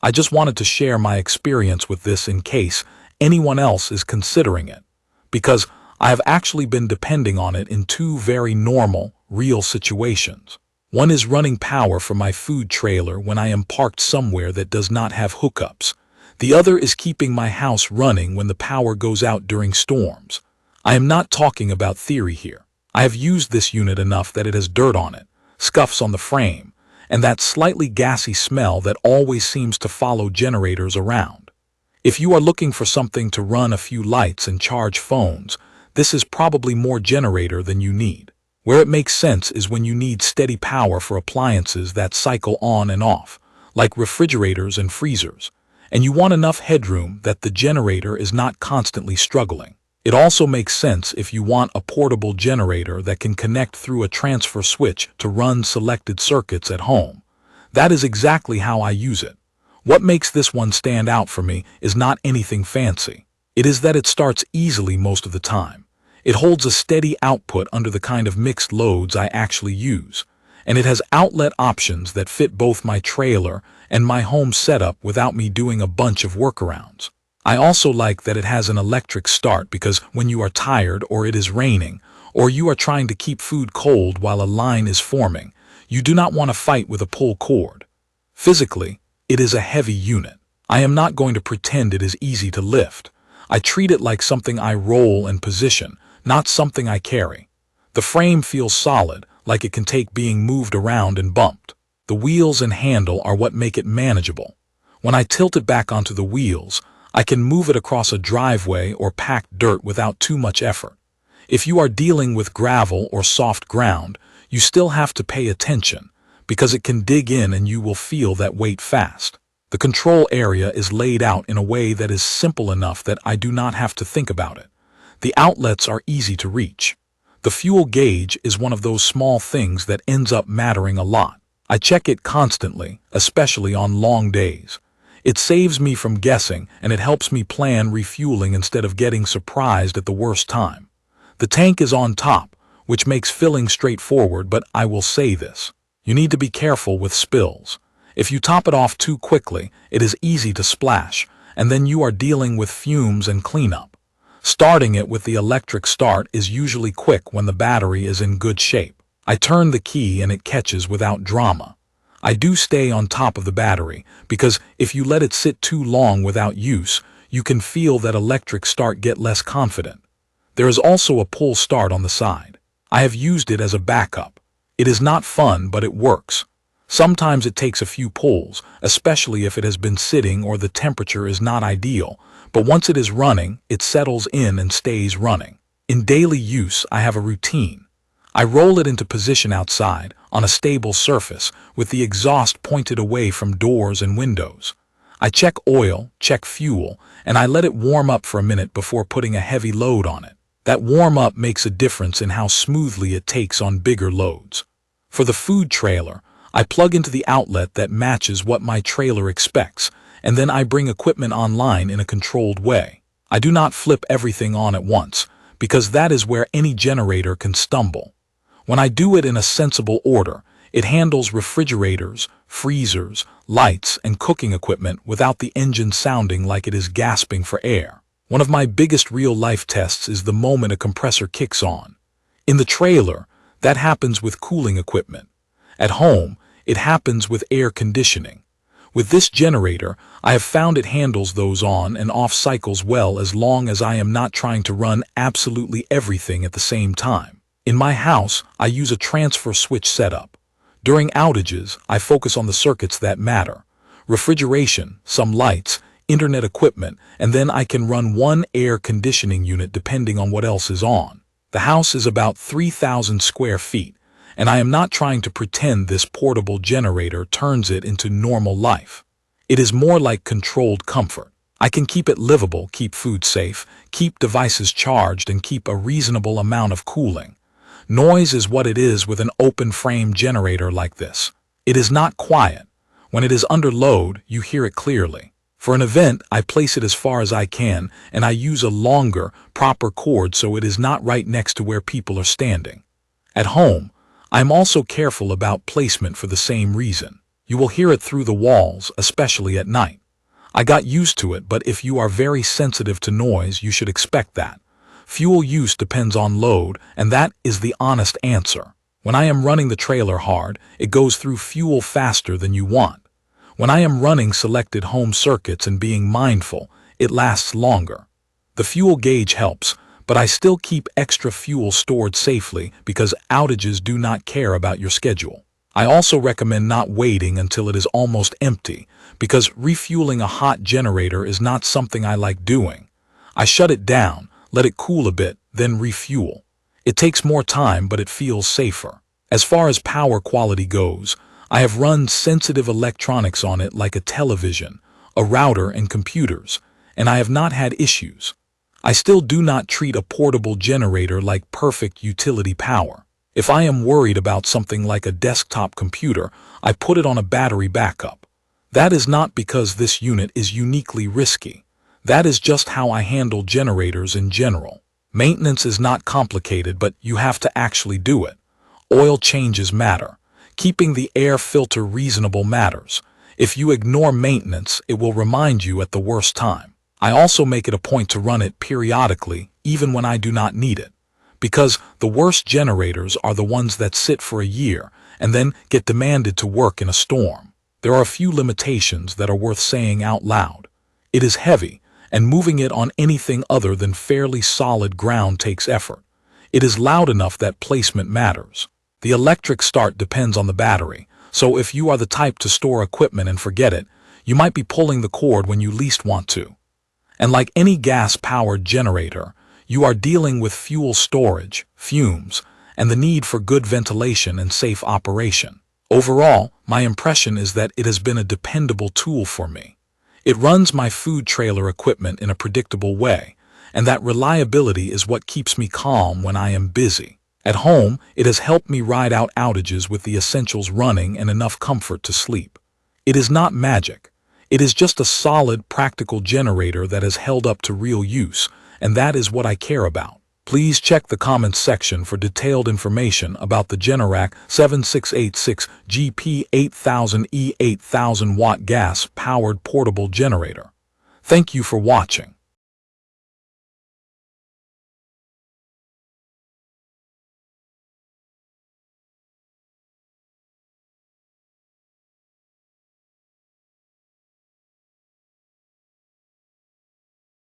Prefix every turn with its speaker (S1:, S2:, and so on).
S1: I just wanted to share my experience with this in case anyone else is considering it, because I have actually been depending on it in two very normal, real situations. One is running power for my food trailer when I am parked somewhere that does not have hookups. The other is keeping my house running when the power goes out during storms. I am not talking about theory here. I have used this unit enough that it has dirt on it, scuffs on the frame, and that slightly gassy smell that always seems to follow generators around. If you are looking for something to run a few lights and charge phones, this is probably more generator than you need. Where it makes sense is when you need steady power for appliances that cycle on and off, like refrigerators and freezers, and you want enough headroom that the generator is not constantly struggling. It also makes sense if you want a portable generator that can connect through a transfer switch to run selected circuits at home. That is exactly how I use it. What makes this one stand out for me is not anything fancy. It is that it starts easily most of the time. It holds a steady output under the kind of mixed loads I actually use, and it has outlet options that fit both my trailer and my home setup without me doing a bunch of workarounds. I also like that it has an electric start because when you are tired or it is raining, or you are trying to keep food cold while a line is forming, you do not want to fight with a pull cord. Physically, it is a heavy unit. I am not going to pretend it is easy to lift. I treat it like something I roll and position, not something I carry. The frame feels solid, like it can take being moved around and bumped. The wheels and handle are what make it manageable. When I tilt it back onto the wheels, I can move it across a driveway or packed dirt without too much effort. If you are dealing with gravel or soft ground, you still have to pay attention, because it can dig in and you will feel that weight fast. The control area is laid out in a way that is simple enough that I do not have to think about it. The outlets are easy to reach. The fuel gauge is one of those small things that ends up mattering a lot. I check it constantly, especially on long days. It saves me from guessing, and it helps me plan refueling instead of getting surprised at the worst time. The tank is on top, which makes filling straightforward, but I will say this. You need to be careful with spills. If you top it off too quickly, it is easy to splash, and then you are dealing with fumes and cleanup. Starting it with the electric start is usually quick when the battery is in good shape. I turn the key and it catches without drama. I do stay on top of the battery, because if you let it sit too long without use, you can feel that electric start get less confident. There is also a pull start on the side. I have used it as a backup. It is not fun, but it works. Sometimes it takes a few pulls, especially if it has been sitting or the temperature is not ideal, but once it is running, it settles in and stays running. In daily use, I have a routine. I roll it into position outside, on a stable surface, with the exhaust pointed away from doors and windows. I check oil, check fuel, and I let it warm up for a minute before putting a heavy load on it. That warm-up makes a difference in how smoothly it takes on bigger loads. For the food trailer, I plug into the outlet that matches what my trailer expects, and then I bring equipment online in a controlled way. I do not flip everything on at once, because that is where any generator can stumble. When I do it in a sensible order, it handles refrigerators, freezers, lights, and cooking equipment without the engine sounding like it is gasping for air. One of my biggest real-life tests is the moment a compressor kicks on. In the trailer, that happens with cooling equipment. At home, it happens with air conditioning. With this generator, I have found it handles those on and off cycles well as long as I am not trying to run absolutely everything at the same time. In my house, I use a transfer switch setup. During outages, I focus on the circuits that matter: refrigeration, some lights, internet equipment, and then I can run one air conditioning unit depending on what else is on. The house is about 3,000 square feet, and I am not trying to pretend this portable generator turns it into normal life. It is more like controlled comfort. I can keep it livable, keep food safe, keep devices charged, and keep a reasonable amount of cooling. Noise is what it is with an open-frame generator like this. It is not quiet. When it is under load, you hear it clearly. For an event, I place it as far as I can, and I use a longer, proper cord so it is not right next to where people are standing. At home, I am also careful about placement for the same reason. You will hear it through the walls, especially at night. I got used to it, but if you are very sensitive to noise, you should expect that. Fuel use depends on load, and that is the honest answer. When I am running the trailer hard, it goes through fuel faster than you want. When I am running selected home circuits and being mindful, it lasts longer. The fuel gauge helps, but I still keep extra fuel stored safely because outages do not care about your schedule. I also recommend not waiting until it is almost empty, because refueling a hot generator is not something I like doing. I shut it down, let it cool a bit, then refuel. It takes more time, but it feels safer. As far as power quality goes, I have run sensitive electronics on it like a television, a router, and computers, and I have not had issues. I still do not treat a portable generator like perfect utility power. If I am worried about something like a desktop computer, I put it on a battery backup. That is not because this unit is uniquely risky. That is just how I handle generators in general. Maintenance is not complicated, but you have to actually do it. Oil changes matter. Keeping the air filter reasonable matters. If you ignore maintenance, it will remind you at the worst time. I also make it a point to run it periodically, even when I do not need it. Because the worst generators are the ones that sit for a year and then get demanded to work in a storm. There are a few limitations that are worth saying out loud. It is heavy, and moving it on anything other than fairly solid ground takes effort. It is loud enough that placement matters. The electric start depends on the battery, so if you are the type to store equipment and forget it, you might be pulling the cord when you least want to. And like any gas-powered generator, you are dealing with fuel storage, fumes, and the need for good ventilation and safe operation. Overall, my impression is that it has been a dependable tool for me. It runs my food trailer equipment in a predictable way, and that reliability is what keeps me calm when I am busy. At home, it has helped me ride out outages with the essentials running and enough comfort to sleep. It is not magic. It is just a solid, practical generator that has held up to real use, and that is what I care about. Please check the comments section for detailed information about the Generac 7686 GP8000E 8000-watt gas-powered portable generator. Thank you for watching.